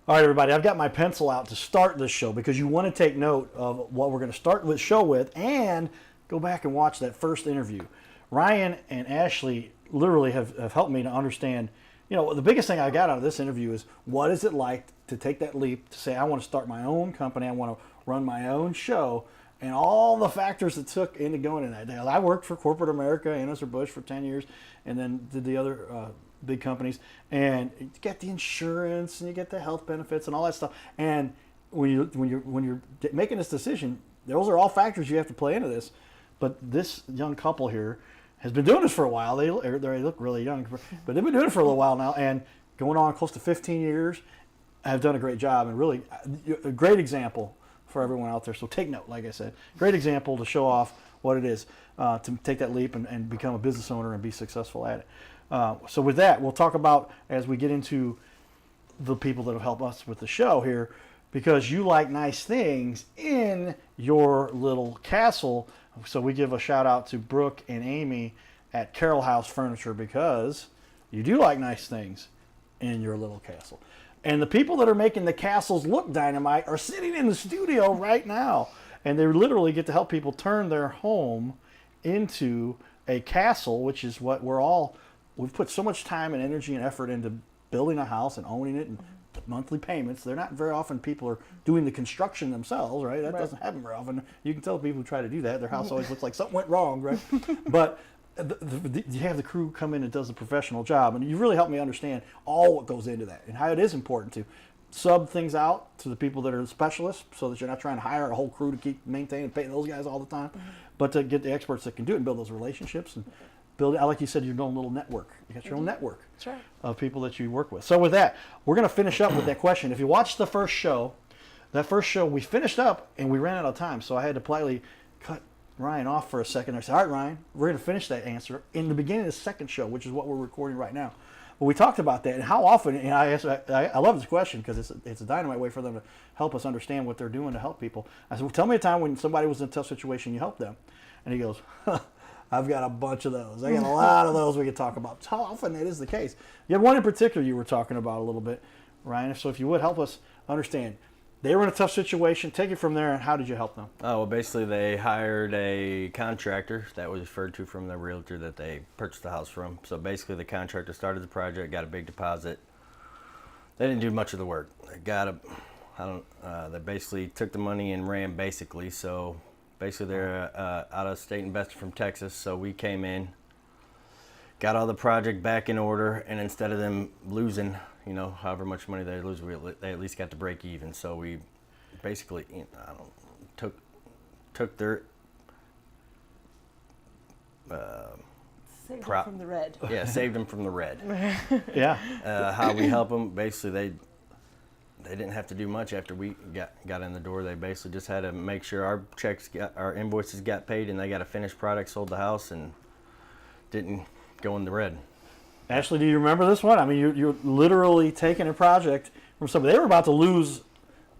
All right, everybody, I've got my pencil out to start this show because you want to take note of what we're going to start the show with and go back and watch that first interview. Ryan and Ashley literally have helped me to understand, the biggest thing I got out of this interview is what is it like to take that leap to say, I want to start my own company, I want to run my own show, and all the factors that took into going in that. I worked for corporate America, Anheuser-Busch for 10 years, and then did the other big companies, and you get the insurance and you get the health benefits and all that stuff. And when you're making this decision, those are all factors you have to play into this. But this young couple here has been doing this for a while. They look really young, but they've been doing it for a little while now, and going on close to 15 years, have done a great job, and really a great example for everyone out there. So take note, like I said, great example to show off what it is to take that leap and become a business owner and be successful at it. So with that, we'll talk about as we get into the people that have helped us with the show here, because you like nice things in your little castle. So we give a shout out to Brooke and Amy at Carroll House Furniture because you do like nice things in your little castle. And the people that are making the castles look dynamite are sitting in the studio right now. And they literally get to help people turn their home into a castle, which is what we've put so much time and energy and effort into building a house and owning it and monthly payments. They're not very often people are doing the construction themselves, right? That doesn't happen very often. You can tell people who try to do that, their house always looks like something went wrong, right? But you have the crew come in and does a professional job, and you really help me understand all what goes into that and how it is important to sub things out to the people that are the specialists so that you're not trying to hire a whole crew to keep maintaining and paying those guys all the time, but to get the experts that can do it and build those relationships and build, like you said, your own little network. You got your own network of people that you work with. So with that, we're going to finish up with that question. If you watched the first show, we finished up and we ran out of time. So I had to politely cut Ryan off for a second. I said, all right, Ryan, we're going to finish that answer in the beginning of the second show, which is what we're recording right now. But we talked about that and how often, and I love this question because it's a dynamite way for them to help us understand what they're doing to help people. I said, well, tell me a time when somebody was in a tough situation, you helped them. And he goes, I've got a bunch of those. I got a lot of those we could talk about. How often that is the case. You have one in particular you were talking about a little bit, Ryan. So if you would help us understand, they were in a tough situation. Take it from there, and how did you help them? Oh, well, basically they hired a contractor that was referred to from the realtor that they purchased the house from. So basically the contractor started the project, got a big deposit. They didn't do much of the work. They basically took the money and ran basically. So basically they're out-of-state investor from Texas. So we came in, got all the project back in order, and instead of them losing, however much money they lose, they at least got to break even. So we basically, took their saved them from the red. Yeah, saved them from the red. Yeah. How we help them? Basically, they didn't have to do much after we got in the door. They basically just had to make sure our invoices got paid, and they got a finished product, sold the house, and didn't go in the red. Ashley, do you remember this one? I mean, you're literally taking a project from somebody. They were about to lose,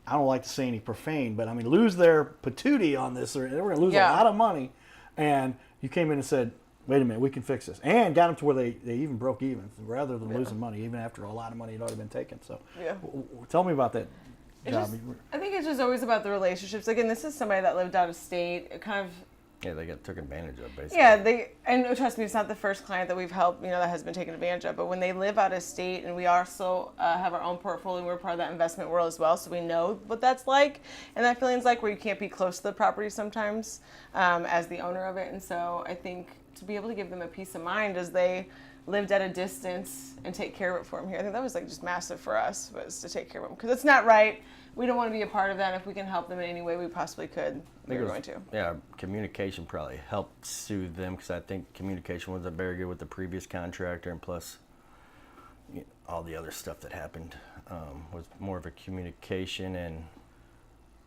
I don't like to say any profane, but I mean, lose their patootie on this. Or they were going to lose a lot of money. And you came in and said, wait a minute, we can fix this. And got them to where they even broke even rather than losing money, even after a lot of money had already been taken. So tell me about that job. I think it's just always about the relationships. Again, this is somebody that lived out of state. It kind of... Yeah, they got took advantage of, basically. Yeah, and trust me, it's not the first client that we've helped, that has been taken advantage of. But when they live out of state, and we also have our own portfolio, we're part of that investment world as well, so we know what that's like, and that feeling's like where you can't be close to the property sometimes as the owner of it. And so I think to be able to give them a peace of mind as they lived at a distance and take care of it for them here, I think that was just massive for us, was to take care of them, because it's not right. We don't want to be a part of that. If we can help them in any way we possibly could, we're going to. Yeah, communication probably helped soothe them, because I think communication wasn't very good with the previous contractor, and plus all the other stuff that happened was more of a communication, and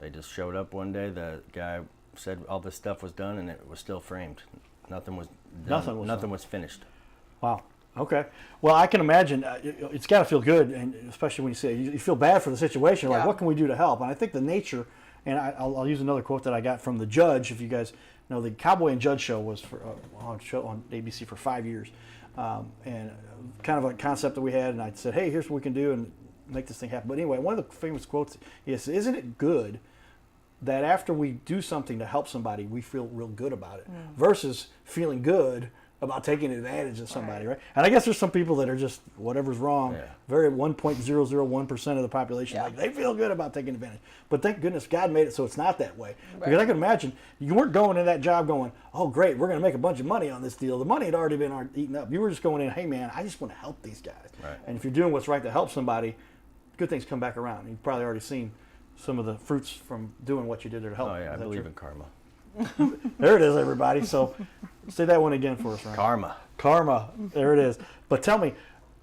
they just showed up one day. The guy said all this stuff was done, and it was still framed. Nothing was done. Nothing was finished. Wow. Okay. Well, I can imagine it's got to feel good, and especially when you say you feel bad for the situation. Like, what can we do to help? And I think the nature, and I'll use another quote that I got from the Judge. If you guys know, the Cowboy and Judge show was on ABC for 5 years, and kind of a concept that we had. And I said, hey, here's what we can do, and make this thing happen. But anyway, one of the famous quotes is, "Isn't it good that after we do something to help somebody, we feel real good about it, versus feeling good about taking advantage of somebody, right?" And I guess there's some people that are just, whatever's wrong, very 1.001% of the population, like they feel good about taking advantage. But thank goodness God made it so it's not that way. Because I can imagine you weren't going in that job going, "Oh great, we're going to make a bunch of money on this deal." The money had already been eaten up. You were just going in, "Hey man, I just want to help these guys." Right. And if you're doing what's right to help somebody, good things come back around. You've probably already seen some of the fruits from doing what you did there to help. Oh yeah, I believe true? in karma. There it is, everybody. So say that one again for us, Ryan. Karma. There it is. But tell me,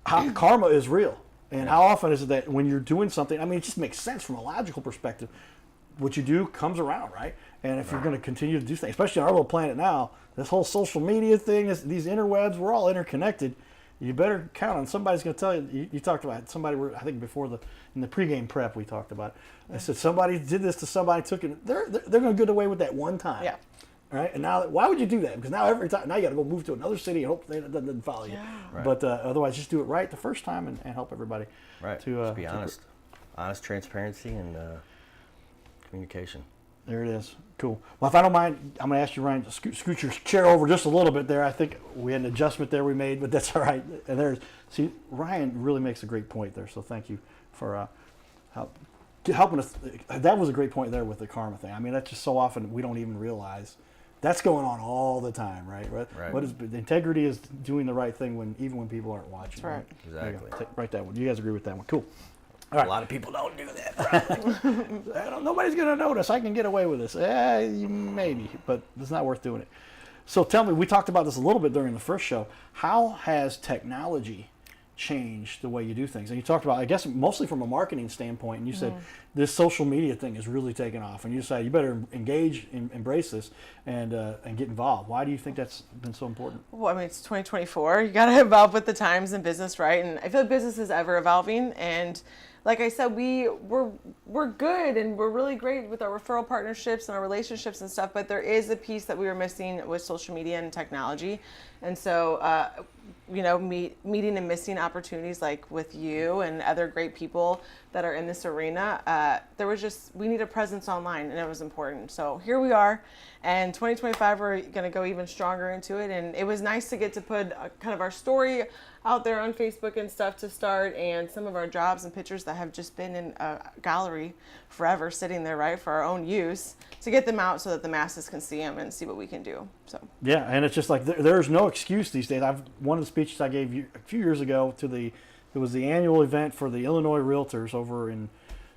how karma is real. And how often is it that when you're doing something, I mean, it just makes sense from a logical perspective. What you do comes around, right? And if you're going to continue to do things, especially on our little planet now, this whole social media thing, these interwebs, we're all interconnected. You better count on somebody's going to tell you. You talked about somebody, I think before in the pregame prep we talked about it. I said somebody did this to somebody, took it. They're going to get away with that one time. Yeah. Right? And now, why would you do that? Because now every time, now you got to go move to another city and hope they doesn't follow you. Right. But otherwise, just do it right the first time and help everybody. Right. Just be honest. Honest transparency and communication. There it is. Cool. Well, if I don't mind, I'm going to ask you, Ryan, to scoot your chair over just a little bit there. I think we had an adjustment there we made, but that's all right. And see, Ryan really makes a great point there. So thank you for helping us. That was a great point there with the karma thing. I mean, that's just so often we don't even realize that's going on all the time, right? Right. What is the integrity is doing the right thing even when people aren't watching. That's right. Exactly. Write that one. You guys agree with that one? Cool. All right. A lot of people don't do that. Nobody's going to notice. I can get away with this. Maybe, but it's not worth doing it. So tell me, we talked about this a little bit during the first show. How has technology changed the way you do things? And you talked about, I guess, mostly from a marketing standpoint, and you said this social media thing is really taking off, and you decided you better engage, embrace this, and get involved. Why do you think that's been so important? Well, I mean, it's 2024. You got to evolve with the times in business, right? And I feel like business is ever evolving. And like I said, we're good and we're really great with our referral partnerships and our relationships and stuff. But there is a piece that we were missing with social media and technology. And so, meeting and missing opportunities like with you and other great people that are in this arena, we need a presence online, and it was important. So here we are, and 2025 we're going to go even stronger into it. And it was nice to get to put kind of our story out there on Facebook and stuff to start, and some of our jobs and pictures that have just been in a gallery forever, sitting there, right, for our own use, to get them out so that the masses can see them and see what we can do. So yeah, and it's just like there's no excuse these days. One of the speeches I gave you a few years ago it was the annual event for the Illinois Realtors over in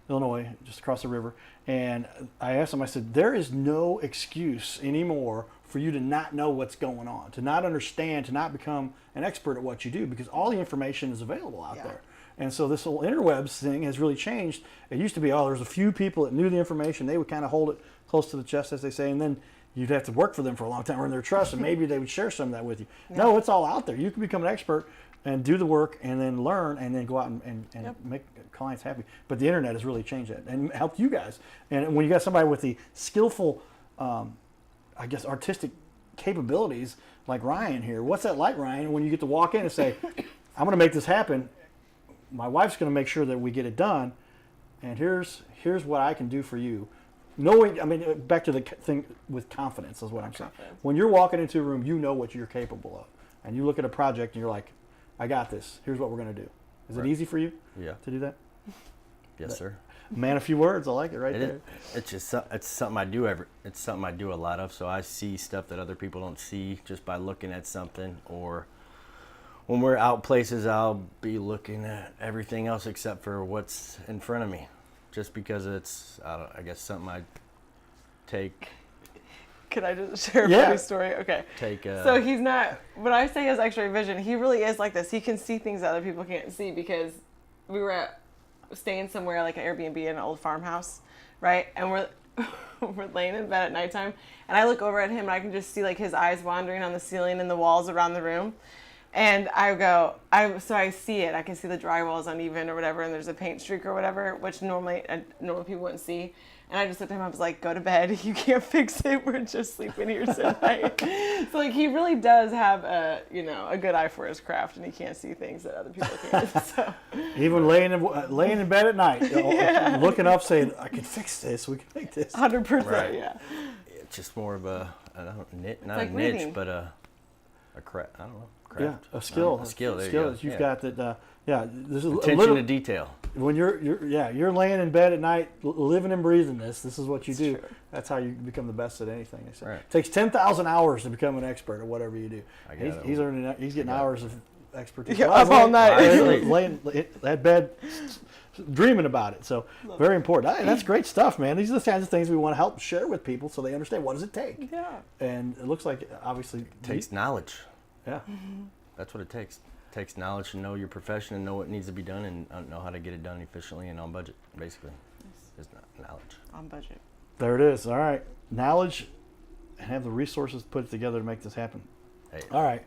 Illinois, just across the river, and I asked them, I said, there is no excuse anymore for you to not know what's going on, to not understand, to not become an expert at what you do, because all the information is available out there. And so this whole interwebs thing has really changed. It used to be, there's a few people that knew the information. They would kind of hold it close to the chest, as they say, and then you'd have to work for them for a long time, earn their trust, and maybe they would share some of that with you. No, it's all out there. You can become an expert and do the work and then learn and then go out and make clients happy. But the internet has really changed that and helped you guys. And when you got somebody with the skillful, artistic capabilities like Ryan here, what's that like, Ryan, when you get to walk in and say, I'm going to make this happen. My wife's going to make sure that we get it done. And here's what I can do for you. Knowing, back to the thing with confidence is what I'm saying. When you're walking into a room, you know what you're capable of. And you look at a project and you're like, I got this. Here's what we're going to do. Is it easy for you to do that? Yes, sir. Man, a few words. I like it there. It's just it's something I do it's something I do a lot of. So I see stuff that other people don't see just by looking at something. Or when we're out places, I'll be looking at everything else except for what's in front of me, just because it's I guess something I take. Can I just share a funny story? Okay. So he's not, when I say he has X-ray vision, he really is like this. He can see things that other people can't see, because we were staying somewhere like an Airbnb in an old farmhouse, right? And we're laying in bed at nighttime, and I look over at him and I can just see like his eyes wandering on the ceiling and the walls around the room. And so I see it. I can see the drywall is uneven or whatever, and there's a paint streak or whatever, which normally normal people wouldn't see. And I just looked at him. I was like, "Go to bed. You can't fix it. We're just sleeping here tonight." So like he really does have a good eye for his craft, and he can't see things that other people can't. So Even laying in bed at night, looking up, saying, "I can fix this. We can make this." 100%, Right. yeah. It's just more of a not like a niche, reading. but a craft. I don't know. Yeah, Craft. a skill. A skill. There you skill go. that you've Yeah. got that. This is Attention to detail. when you're laying in bed at night, living and breathing this. This is what you do. True. That's how you become the best at anything. They say. Right. It takes 10,000 hours to become an expert at whatever you do. I got it. He's getting hours of expertise. Yeah, Well, I was up all laying- night. I was laying that bed, dreaming about it. So very important. And that's great stuff, man. These are the kinds of things we want to help share with people so they understand what does it take. Yeah. And it looks like obviously It takes knowledge. Yeah. That's what it takes. It takes knowledge to know your profession and know what needs to be done and know how to get it done efficiently and on budget, basically. It's not knowledge. On budget. There it is. All right. Knowledge and have the resources put it together to make this happen. Hey, All right.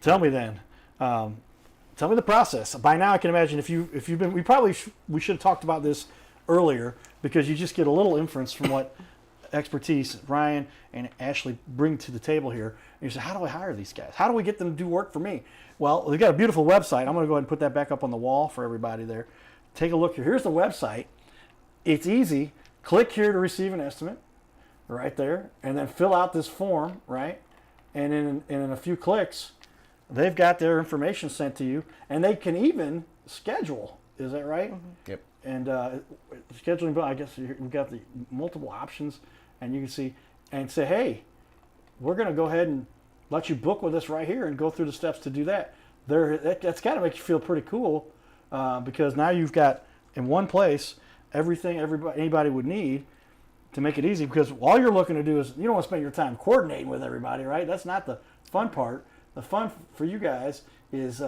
Tell me then. Tell me the process. By now, I can imagine if you've been. We should have talked about this earlier because you just get a little inference from what expertise Ryan and Ashleah bring to the table here. And you say, how do I hire these guys? How do we get them to do work for me? Well, they've got a beautiful website. I'm going to go ahead and put that back up on the wall for everybody there. Take a look here. Here's the website. It's easy. Click here to receive an estimate, right there, and then fill out this form, right? And in a few clicks, they've got their information sent to you, and they can even schedule. Is that right? Mm-hmm. Yep. And scheduling, I guess we've got the multiple options, and you can see and say, hey, we're going to go ahead and let you book with us right here and go through the steps to do that. That's got to make you feel pretty cool because now you've got in one place everything anybody would need to make it easy, because all you're looking to do is you don't want to spend your time coordinating with everybody, right? That's not the fun part. The fun for you guys is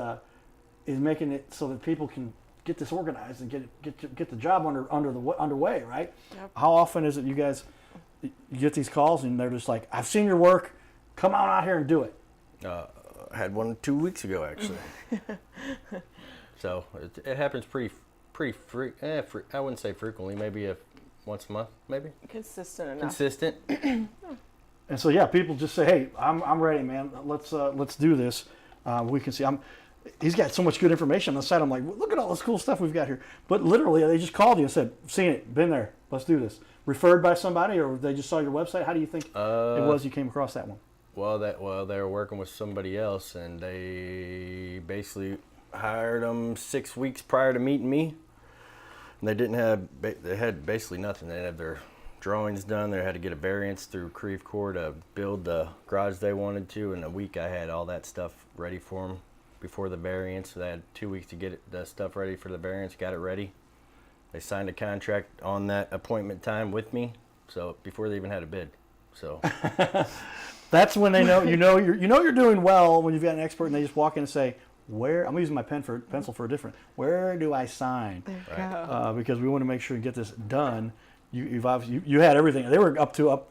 making it so that people can get this organized and get the job underway, right? Yep. How often is it you guys get these calls and they're just like, I've seen your work, come on out here and do it? I had one 2 weeks ago, actually. So it happens pretty I wouldn't say frequently, maybe once a month, maybe. Consistent enough. Consistent. And so yeah, people just say, hey, I'm ready, man. Let's do this. We can see he's got so much good information on the site. I'm like, look at all this cool stuff we've got here. But literally, they just called you and said, seen it, been there, let's do this. Referred by somebody, or they just saw your website? How do you think it was you came across that one? Well, they were working with somebody else, and they basically hired them 6 weeks prior to meeting me. And they had basically nothing. They had their drawings done. They had to get a variance through Creve Coeur to build the garage they wanted to. In a week, I had all that stuff ready for them before the variance. So they had 2 weeks to get the stuff ready for the variance. Got it ready. They signed a contract on that appointment time with me. So before they even had a bid. So that's when they know you're doing well, when you've got an expert and they just walk in and say, where, I'm using my pencil for a different, where do I sign? There you go. Because we want to make sure and get this done. You've obviously you had everything. They were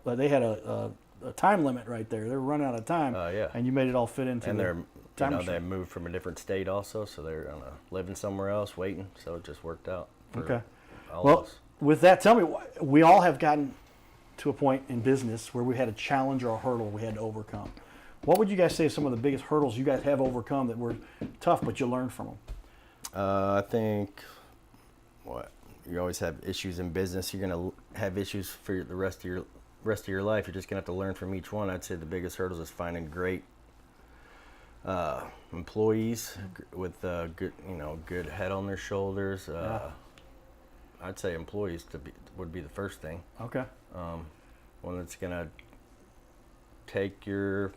they had a time limit right there. They were running out of time. Yeah. And you made it all fit into and the time machine. they moved from a different state also, so they're living somewhere else, waiting. So it just worked out. For Okay. all Well, of us. with that, tell me, we all have gotten to a point in business where we had a challenge or a hurdle we had to overcome. What would you guys say are some of the biggest hurdles you guys have overcome that were tough, but you learned from them? I think you always have issues in business. You're gonna have issues for the rest of your life. You're just gonna have to learn from each one. I'd say the biggest hurdles is finding great employees with good head on their shoulders. I'd say employees would be the first thing. Okay. One that's gonna take your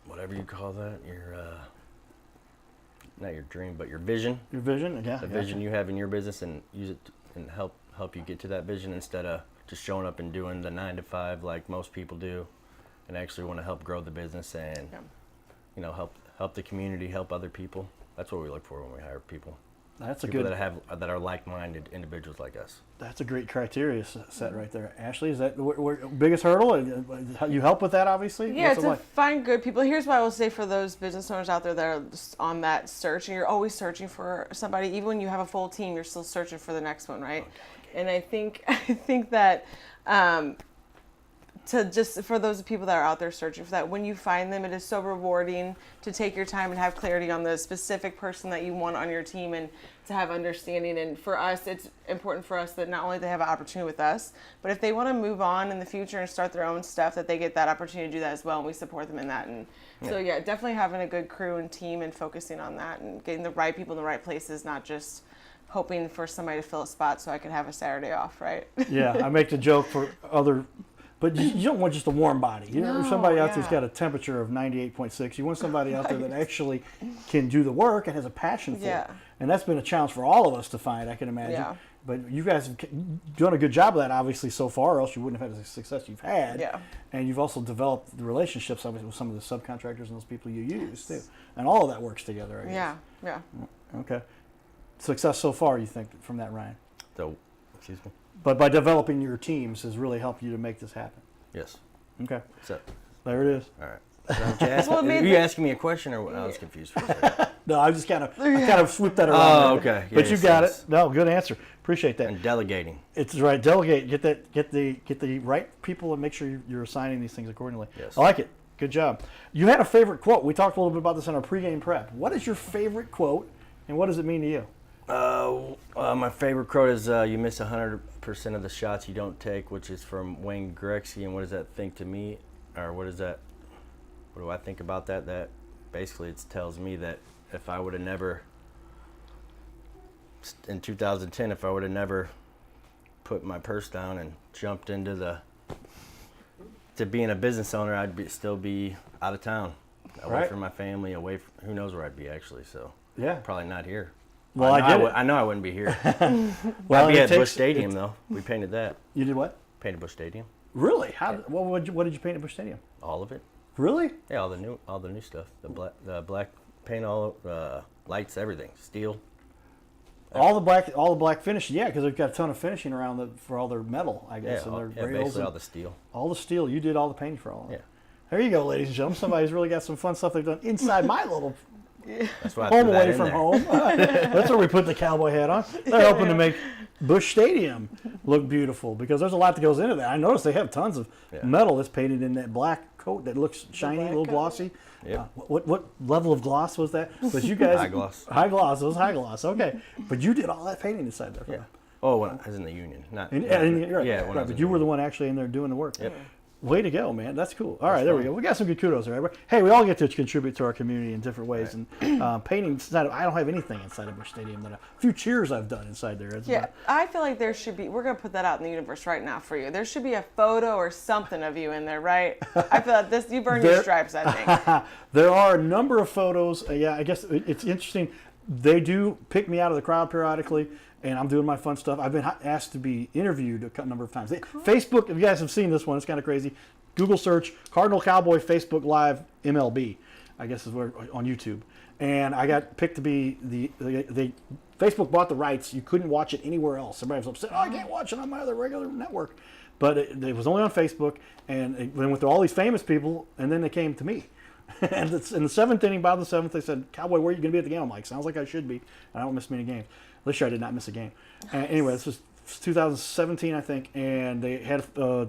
whatever you call that, your not your dream, but your vision. Your vision, yeah. The vision you have in your business, and use it and help you get to that vision instead of just showing up and doing the 9 to 5 like most people do, and actually want to help grow the business and help the community, help other people. That's what we look for when we hire people. That's a people good. that are like-minded individuals like us. That's a great criteria set right there. Ashley, is that biggest hurdle? You help with that, obviously? Yeah, What's it to like? find good people. Here's what I will say for those business owners out there that are just on that search, and you're always searching for somebody. Even when you have a full team, you're still searching for the next one, right? And I think that to just for those people that are out there searching for that, when you find them, it is so rewarding to take your time and have clarity on the specific person that you want on your team and to have understanding. And for us, it's important for us that not only they have an opportunity with us, but if they want to move on in the future and start their own stuff, that they get that opportunity to do that as well, and we support them in that. And so yeah, definitely having a good crew and team and focusing on that and getting the right people in the right places, not just hoping for somebody to fill a spot so I can have a Saturday off, right? Yeah, I make the joke for other, but you don't want just a warm body. You know, No, somebody out there's yeah. got a temperature of 98.6. You want somebody out there that actually can do the work and has a passion for Yeah. it. And that's been a challenge for all of us to find, I can imagine. Yeah. But you guys have done a good job of that, obviously, so far, or else you wouldn't have had the success you've had. Yeah. And you've also developed the relationships, obviously, with some of the subcontractors and those people you use, too. And all of that works together, I guess. Yeah. Okay. Success so far, you think, from that, Ryan? So, excuse me. But by developing your teams has really helped you to make this happen. Yes. Okay. So, There it is. all right. Is that what you asked? What made Are you the- asking me a question or what? I was confused for a second. No, I just kind of swooped that around. Oh, there. okay. Yeah, But you yes, got yes. it. No, good answer. Appreciate that. And delegating. It's right. Delegate. Get the right people and make sure you're assigning these things accordingly. Yes. I like it. Good job. You had a favorite quote. We talked a little bit about this in our pregame prep. What is your favorite quote, and what does it mean to you? My favorite quote is you miss 100% of the shots you don't take, which is from Wayne Gretzky. And what does that think to me? Or what do I think about that? That basically it tells me that if I would have never, in 2010, if I would have never put my purse down and jumped into to being a business owner, I'd still be out of town, away Right. from my family, away from, who knows where I'd be actually. So Yeah. probably not here. Well, I get it. I know I wouldn't be here. Well, I'd be it at takes- Busch Stadium though. We painted that. You did what? Painted Busch Stadium. Really? What did you paint at Busch Stadium? All of it. Really? Yeah, all the new stuff. The black paint, all lights, everything. Steel. All the black finish. Yeah, because they've got a ton of finishing around for all their metal, I guess, and their rails basically and all the steel. all the steel. You did all the painting for all of it. Yeah. There you go, ladies and gentlemen. Somebody's really got some fun stuff they've done inside my little That's why I home threw that away in from there. home. That's where we put the cowboy hat on. They're helping to make Busch Stadium look beautiful because there's a lot that goes into that. I noticed they have tons of metal that's painted in that black coat that looks shiny, a little glossy. Yep. What level of gloss was that? But you guys High gloss. High gloss. It was high gloss. Okay, but you did all that painting inside there. For Yeah. them. Oh, when I was in the union, not. And, not- and, right, yeah, right, when I was in but you the were the union. one actually in there doing the work. Yep. Way to go, man. That's cool. All right, there we go. We got some good kudos there. Everybody. Hey, we all get to contribute to our community in different ways. And painting, I don't have anything inside of Busch Stadium. A few cheers I've done inside there. That's Yeah, about- I feel like there should be, we're going to put that out in the universe right now for you. There should be a photo or something of you in there, right? I feel like this, you burn your There- stripes, I think. There are a number of photos. Yeah, I guess it's interesting. They do pick me out of the crowd periodically, and I'm doing my fun stuff. I've been asked to be interviewed a number of times. Facebook, if you guys have seen this one, it's kind of crazy. Google search Cardinal Cowboy Facebook Live MLB, I guess is where on YouTube. And I got picked to be the Facebook bought the rights. You couldn't watch it anywhere else. Everybody was upset. Oh, I can't watch it on my other regular network. But it was only on Facebook, and it went with all these famous people, and then they came to me. And it's in the seventh inning, bottom of the seventh, they said, Cowboy, where are you going to be at the game? I'm like, sounds like I should be. I don't miss many games. This year I did not miss a game. Anyway, this was 2017, I think, and they had a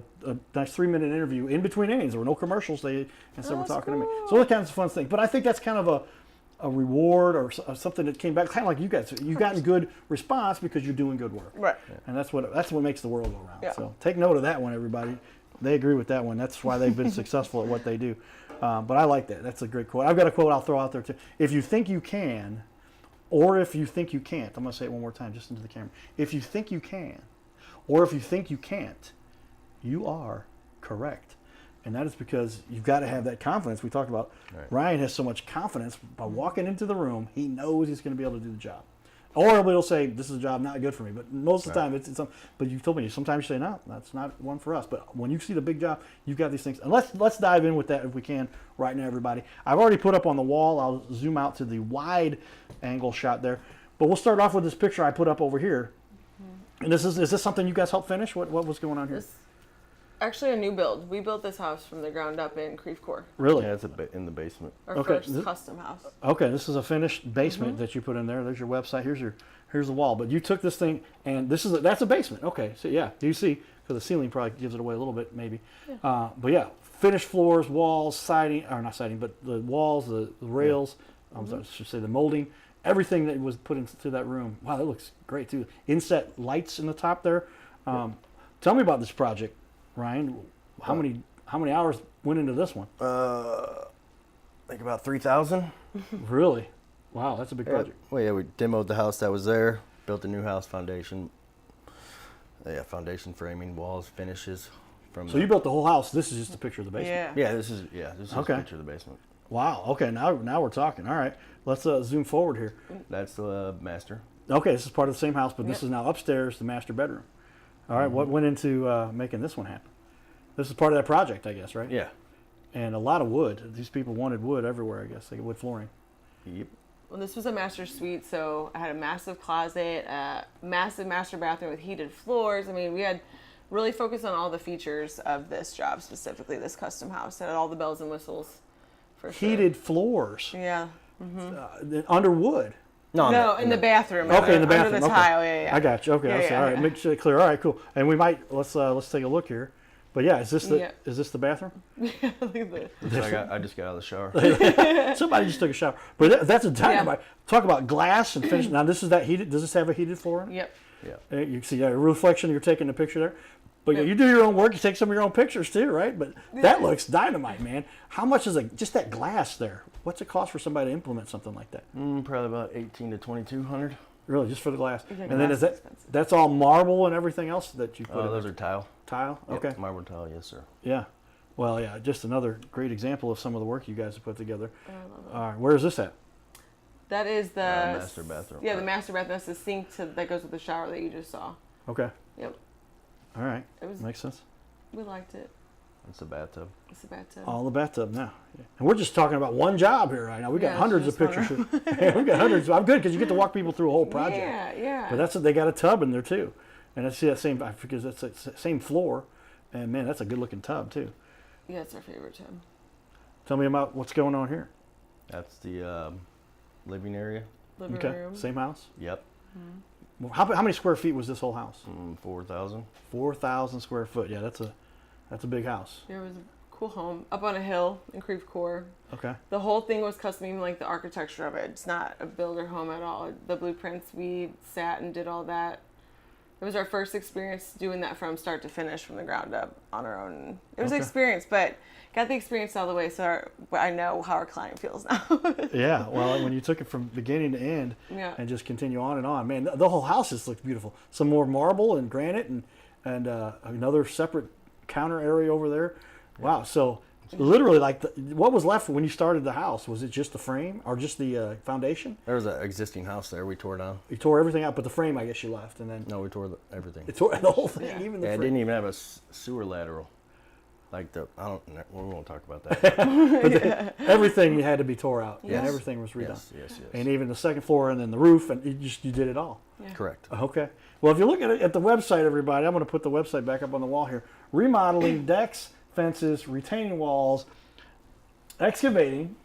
nice 3-minute interview in between innings. There were no commercials. They instead were talking to me. So that kind of fun thing. But I think that's kind of a reward or something that came back, kind of like you guys. You've gotten good response because you're doing good work. Right. And that's what makes the world go round. Yeah. So take note of that one, everybody. They agree with that one. That's why they've been successful at what they do. But I like that. That's a great quote. I've got a quote I'll throw out there too. If you think you can, or if you think you can't, I'm going to say it one more time just into the camera. If you think you can, or if you think you can't, you are correct. And that is because you've got to have that confidence. We talked about Ryan has so much confidence by walking into the room, he knows he's going to be able to do the job. Or he'll say, this is a job not good for me. But most of the time, it's but you've told me, sometimes you say, no, that's not one for us. But when you see the big job, you've got these things. And let's dive in with that if we can right now, everybody. I've already put up on the wall, I'll zoom out to the wide angle shot there. But we'll start off with this picture I put up over here. And is this something you guys helped finish? What was going on here? This actually a new build. We built this house from the ground up in Creve Coeur. Really? Yeah, it's in the basement. Our first custom house. Okay, this is a finished basement that you put in there. There's your website. Here's the wall. But you took this thing, and that's a basement. Okay, so yeah, you see, because the ceiling probably gives it away a little bit, maybe. Yeah. But yeah, finished floors, walls, siding, or not siding, but the walls, the rails. I should say the molding. Everything that was put into that room. Wow, that looks great too. Inset lights in the top there. Tell me about this project, Ryan. How many hours went into this one? I think about 3,000. Really? Wow, that's a big project. Well, yeah, we demoed the house that was there, built a new house foundation. Yeah, foundation framing, walls, finishes. So you built the whole house. This is just a picture of the basement. Yeah, this is a picture of the basement. Wow. Okay. Now we're talking. All right. Let's zoom forward here. That's the master. Okay. This is part of the same house, but this is now upstairs, the master bedroom. All right. What went into making this one happen? This is part of that project, I guess, right? Yeah. And a lot of wood. These people wanted wood everywhere, I guess. They get wood flooring. Yep. Well, this was a master suite, so I had a massive closet, a massive master bathroom with heated floors. I mean, we had really focused on all the features of this job, specifically this custom house. It had all the bells and whistles. For Heated floors. Yeah. Under wood. No, in the bathroom. Okay, in the bathroom. Under the okay. tile. Yeah. I got you. Okay. All right. Make sure clear. All right. Cool. And we might let's take a look here. But yeah, is this the bathroom? I just got out of the shower. Somebody just took a shower. But that's a dynamite. Talk about glass and finish. Now this is that heated. Does this have a heated floor in it? Yep. Yeah. You see a reflection. You're taking the picture there. But you do your own work. You take some of your own pictures too, right? But that looks dynamite, man. How much is just that glass there? What's it cost for somebody to implement something like that? Probably about 18 to 2,200. Really, just for the glass? Yeah, and then that's all marble and everything else that you put in those are tile. Tile? Okay. Yep, marble tile, yes, sir. Yeah. Well, yeah, just another great example of some of the work you guys have put together. I love it. All right, where is this at? That is the master bathroom. Yeah, the master bathroom. That's the sink that goes with the shower that you just saw. Okay. Yep. All right. It Makes sense. We liked it. It's a bathtub. It's a bathtub. All the bathtub now. Yeah. And we're just talking about one job here right now. We got hundreds of pictures. We got hundreds. I'm good because you get to walk people through a whole project. Yeah. But they got a tub in there too. And I see that same, because that's the same floor. And man, that's a good looking tub too. Yeah, it's our favorite tub. Tell me about what's going on here. That's the living area. Living room. Same house? Yep. Well, how many square feet was this whole house? 4,000. 4,000 square foot. Yeah, that's a big house. It was a cool home up on a hill in Creve Coeur. Okay. The whole thing was custom, even like the architecture of it. It's not a builder home at all. The blueprints, we sat and did all that. It was our first experience doing that from start to finish, from the ground up on our own. It was an experience, but got the experience all the way, so I know how our client feels now. Yeah, well, when you took it from beginning to end and just continue on, man, the whole house just looks beautiful. Some more marble and granite and another separate counter area over there. Wow, so literally, like, what was left when you started the house? Was it just the frame or just the foundation? There was an existing house there. We tore down. You tore everything out, but the frame, I guess, you left, and then No, we tore everything. it tore the whole thing, even the Yeah, it frame. didn't even have a sewer lateral. Like we won't talk about that. Everything had to be tore out. Yes. And everything was redone. Yes. And even the second floor and then the roof, and you did it all. Yeah. Correct. Okay. Well, if you look at the website, everybody, I'm going to put the website back up on the wall here. Remodeling decks, fences, retaining walls, excavating,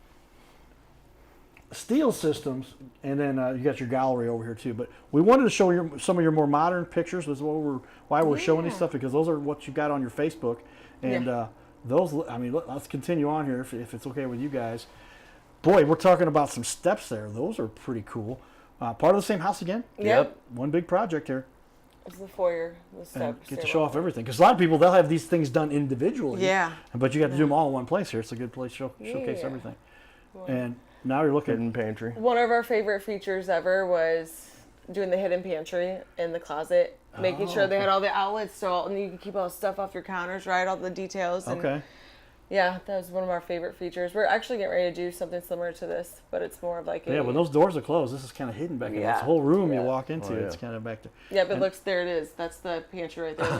steel systems, and then you got your gallery over here too. But we wanted to show some of your more modern pictures. That's why we're showing this stuff, because those are what you got on your Facebook. And those, I mean, let's continue on here if it's okay with you guys. Boy, we're talking about some steps there. Those are pretty cool. Part of the same house again? Yep. One big project here. It's the foyer, the And step. get to show off everything. Because a lot of people, they'll have these things done individually. Yeah. But you got to do them all in one place here. It's a good place to showcase everything. And now you're looking. Hidden pantry. One of our favorite features ever was doing the hidden pantry in the closet, making sure they had all the outlets so and you can keep all the stuff off your counters, right? All the details. And Okay. yeah, that was one of our favorite features. We're actually getting ready to do something similar to this, but it's more of like Yeah, when those doors are closed, this is kind of hidden back there. This whole room you walk into, it's kind of back there. Yeah, but looks, there it is. That's the pantry right there.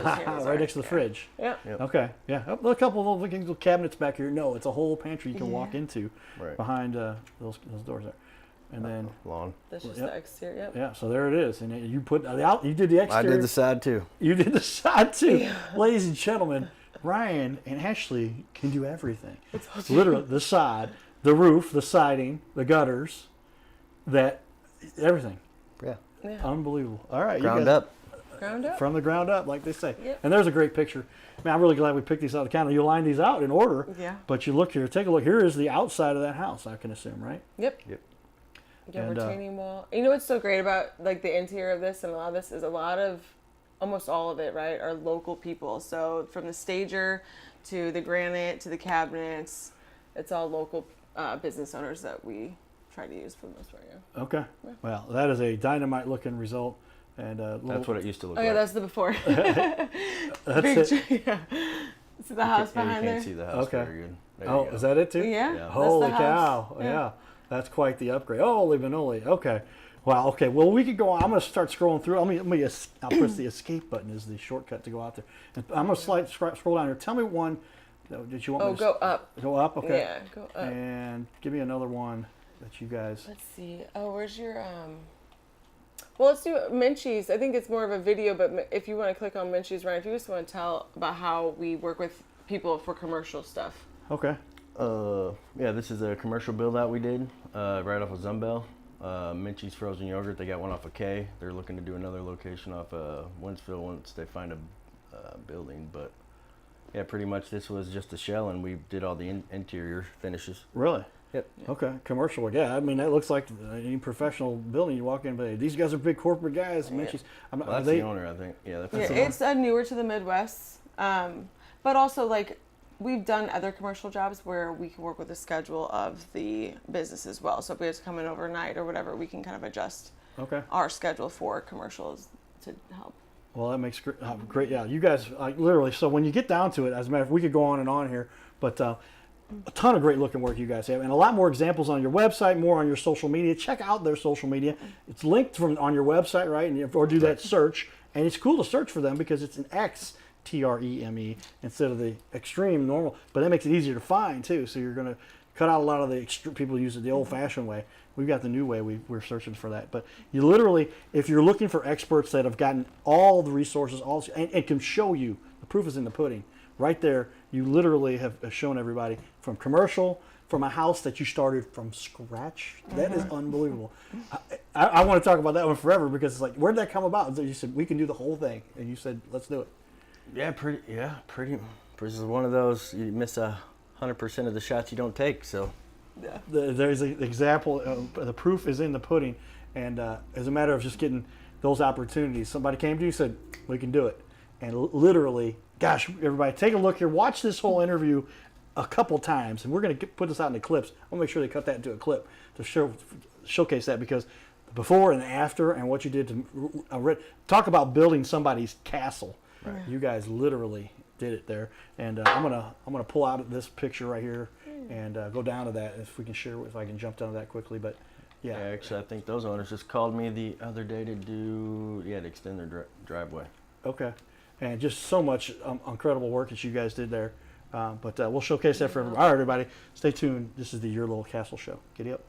Right next to the fridge. Yeah. Yep. Okay, yeah. Oh, a couple of little cabinets back here. No, it's a whole pantry you can walk into Right. behind those doors there. and then lawn. That's just Yep. the exterior. Yep. yeah. So there it is, and you put out. You did the I exterior. did the side too. You did the side too, ladies and gentlemen. Ryan and Ashley can do everything. Literally, the side, the roof, the siding, the gutters, everything. Yeah. Yeah. Unbelievable. All right, Ground you guys, up. Ground up. from the ground up, like they say. Yep. And there's a great picture. Man, I'm really glad we picked these out of the counter. You line these out in order. Yeah. But you look here, take a look. Here is the outside of that house, I can assume, right? Yep. Yep. Yeah, And, retaining wall. You know what's so great about like the interior of this and a lot of this is a lot of, almost all of it, right, are local people. So from the stager to the granite to the cabinets, it's all local business owners that we try to use for the most part. Yeah. Okay. Well, that is a dynamite looking result. And That's what it used to look Oh like. yeah, that's the before. that's Big it. yeah. See the house Yeah, behind you there? can't see the house Okay. very good. There Oh, you go. is that it too? Yeah. Yeah. That's Holy the house. cow. Yeah. That's quite the upgrade. Holy manoli. Okay. Wow. Okay. Well, we could go on. I'm going to start scrolling through. I'll press the escape button is the shortcut to go out there. And I'm going to scroll down here. Tell me one that you want Oh, me to go up. go up. Okay. Yeah, go up. And give me another one that you guys. Let's see. Oh, where's your Well, let's do Menchie's. I think it's more of a video, but if you want to click on Menchie's, Ryan, if you just want to tell about how we work with people for commercial stuff. Okay. Yeah, this is a commercial build out we did right off of Zumbel. Minchie's Frozen Yogurt. They got one off of K. They're looking to do another location off of Winsville once they find a building. But yeah, pretty much this was just a shell, and we did all the interior finishes. Really? Yep. Okay. Commercial. Yeah. I mean, that looks like any professional building you walk in. But these guys are big corporate guys. Menchie's. Well, that's the owner, I think. Yeah, that's Yeah, the owner. it's newer to the Midwest, but also like we've done other commercial jobs where we can work with the schedule of the business as well. So if we have to come in overnight or whatever, we can kind of adjust Okay. our schedule for commercials to help. Well, that makes great. Yeah, you guys literally. So when you get down to it, as a matter of, we could go on and on here, but a ton of great looking work you guys have, and a lot more examples on your website, more on your social media. Check out their social media. It's linked on your website, right? And or do that search, and it's cool to search for them because it's an Xtreme instead of the extreme normal. But that makes it easier to find too. So you're going to cut out a lot of the people use it the old-fashioned way. We've got the new way. We're searching for that. But you literally, if you're looking for experts that have gotten all the resources, and can show you, the proof is in the pudding. Right there, you literally have shown everybody from commercial, from a house that you started from scratch. That is unbelievable. I want to talk about that one forever because it's like, where did that come about? So you said, we can do the whole thing. And you said, let's do it. Yeah, pretty. This is one of those you miss 100% of the shots you don't take. So Yeah. There's an example. The proof is in the pudding, and as a matter of just getting those opportunities, somebody came to you and said, "We can do it," and literally, gosh, everybody, take a look here. Watch this whole interview a couple times, and we're going to put this out in the clips. I'll make sure they cut that into a clip to showcase that because the before and after, and what you did to talk about building somebody's castle. Right. You guys literally did it there, and I'm gonna pull out this picture right here and go down to that if we can share, if I can jump down to that quickly. But yeah, actually, I think those owners just called me the other day to extend their driveway. okay, and just so much incredible work that you guys did there. But we'll showcase that for everybody. All right, everybody, stay tuned. This is the Your Little Castle Show. Giddy up.